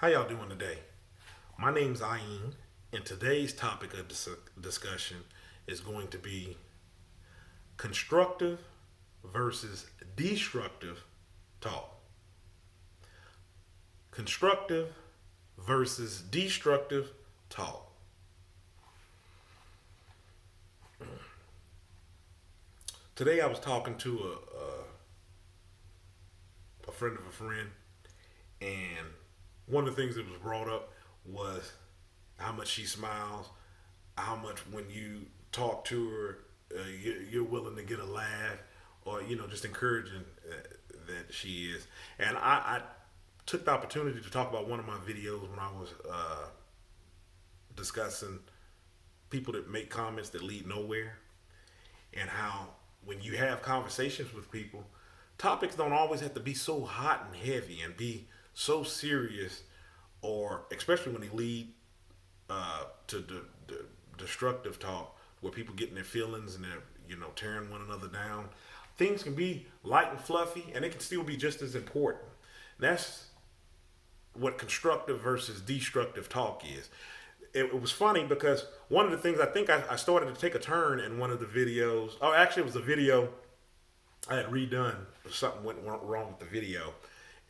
How y'all doing today? My name's Ayin, and today's topic of discussion is going to be constructive versus destructive talk. Constructive versus destructive talk. Today I was talking to a friend of a friend, and one of the things that was brought up was how much she smiles, how much when you talk to her, you're willing to get a laugh, or just encouraging that she is. And I took the opportunity to talk about one of my videos when I was discussing people that make comments that lead nowhere, and how when you have conversations with people, topics don't always have to be so hot and heavy and be so serious, or especially when they lead to destructive talk, where people get in their feelings and they're tearing one another down. Things can be light and fluffy, and it can still be just as important. That's what constructive versus destructive talk is. It was funny because one of the things, I think I started to take a turn in one of the videos. Oh, actually, it was a video I had redone. Something went wrong with the video,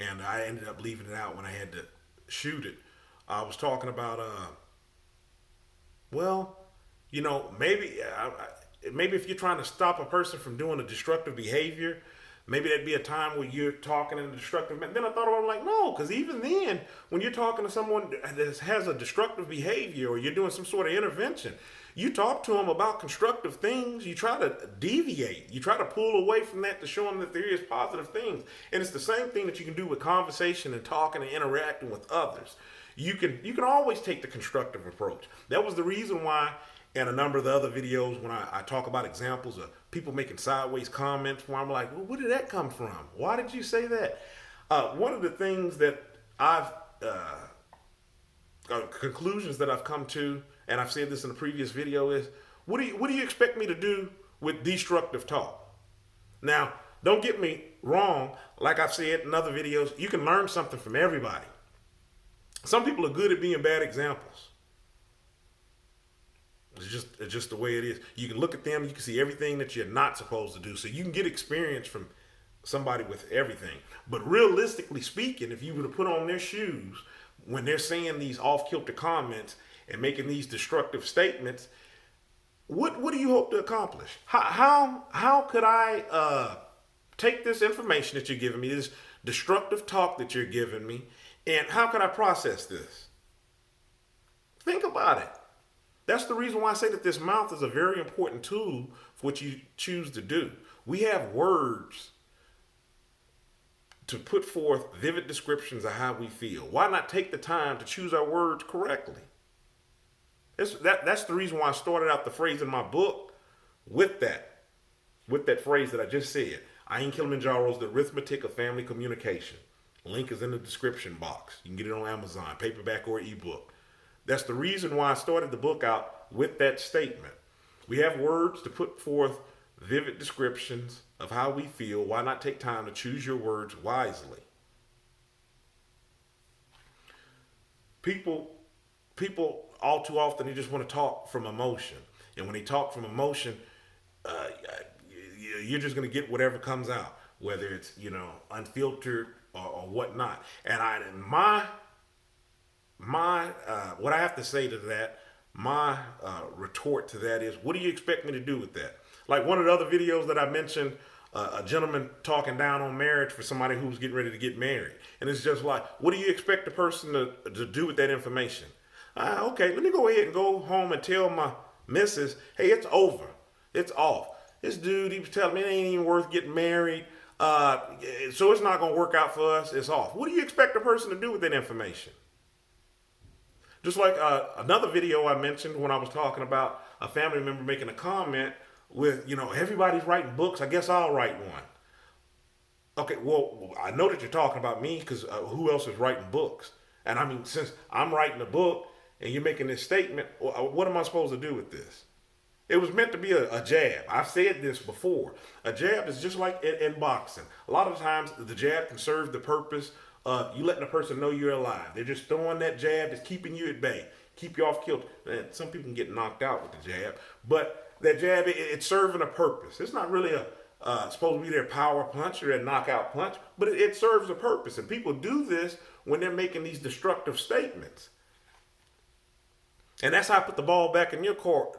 and I ended up leaving it out when I had to shoot it. I was talking about, well, maybe if you're trying to stop a person from doing a destructive behavior, maybe that'd be a time where you're talking in a destructive manner. Then I thought about it, like, no, because even then, when you're talking to someone that has a destructive behavior, or you're doing some sort of intervention, you talk to them about constructive things. You try to deviate. You try to pull away from that to show them that there is positive things. And it's the same thing that you can do with conversation and talking and interacting with others. You can always take the constructive approach. That was the reason why in a number of the other videos, when I talk about examples of people making sideways comments, where I'm like, well, where did that come from? Why did you say that? One of the things that conclusions that I've come to, and I've said this in a previous video, is what do you expect me to do with destructive talk? Now, don't get me wrong. Like I've said in other videos, you can learn something from everybody. Some people are good at being bad examples. It's just the way it is. You can look at them, you can see everything that you're not supposed to do. So you can get experience from somebody with everything. But realistically speaking, if you were to put on their shoes when they're saying these off-kilter comments and making these destructive statements, what do you hope to accomplish? How could I take this information that you're giving me, this destructive talk that you're giving me, and how could I process this? Think about it. That's the reason why I say that this mouth is a very important tool for what you choose to do. We have words to put forth vivid descriptions of how we feel. Why not take the time to choose our words correctly? That's the reason why I started out the phrase in my book with that phrase that I just said. Ayin Kilimanjaro's The Arithmetic of Family Communication. Link is in the description box. You can get it on Amazon, paperback or ebook. That's the reason why I started the book out with that statement. We have words to put forth vivid descriptions of how we feel. Why not take time to choose your words wisely? People all too often, they just want to talk from emotion. And when they talk from emotion, you're just going to get whatever comes out, whether it's, unfiltered or whatnot. And what I have to say to that, my retort to that is, what do you expect me to do with that? Like one of the other videos that I mentioned, a gentleman talking down on marriage for somebody who's getting ready to get married. And it's just like, what do you expect the person to do with that information? Okay, let me go ahead and go home and tell my missus, hey, it's over. It's off. This dude, he was telling me it ain't even worth getting married. So it's not going to work out for us. It's off. What do you expect a person to do with that information? Just like another video I mentioned when I was talking about a family member making a comment with, everybody's writing books. I guess I'll write one. Okay, well, I know that you're talking about me because who else is writing books? And I mean, since I'm writing a book and you're making this statement, what am I supposed to do with this? It was meant to be a jab. I've said this before. A jab is just like in boxing. A lot of times the jab can serve the purpose You letting a person know you're alive. They're just throwing that jab that's keeping you at bay, keep you off kilter. And some people can get knocked out with the jab, but that jab, it's serving a purpose. It's not really supposed to be their power punch or their knockout punch, but it serves a purpose. And people do this when they're making these destructive statements. And that's how I put the ball back in your court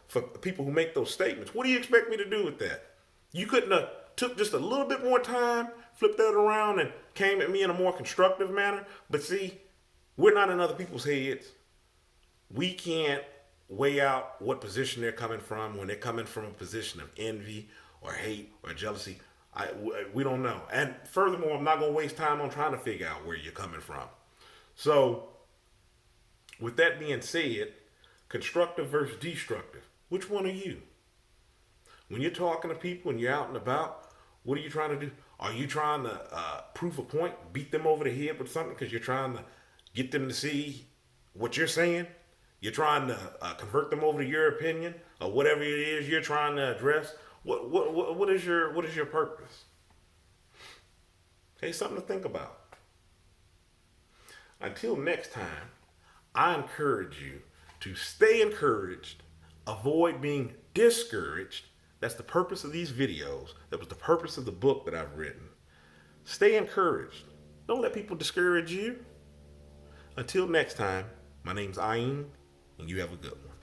for people who make those statements. What do you expect me to do with that? You couldn't have took just a little bit more time, flipped that around, and came at me in a more constructive manner. But see, we're not in other people's heads. We can't weigh out what position they're coming from when they're coming from a position of envy or hate or jealousy. We don't know. And furthermore, I'm not going to waste time on trying to figure out where you're coming from. So, with that being said, constructive versus destructive, which one are you? When you're talking to people and you're out and about, what are you trying to do? Are you trying to prove a point, beat them over the head with something because you're trying to get them to see what you're saying? You're trying to convert them over to your opinion or whatever it is you're trying to address. What is your purpose? Hey, something to think about. Until next time, I encourage you to stay encouraged, avoid being discouraged. That's the purpose of these videos. That was the purpose of the book that I've written. Stay encouraged. Don't let people discourage you. Until next time, my name's Ayin, and you have a good one.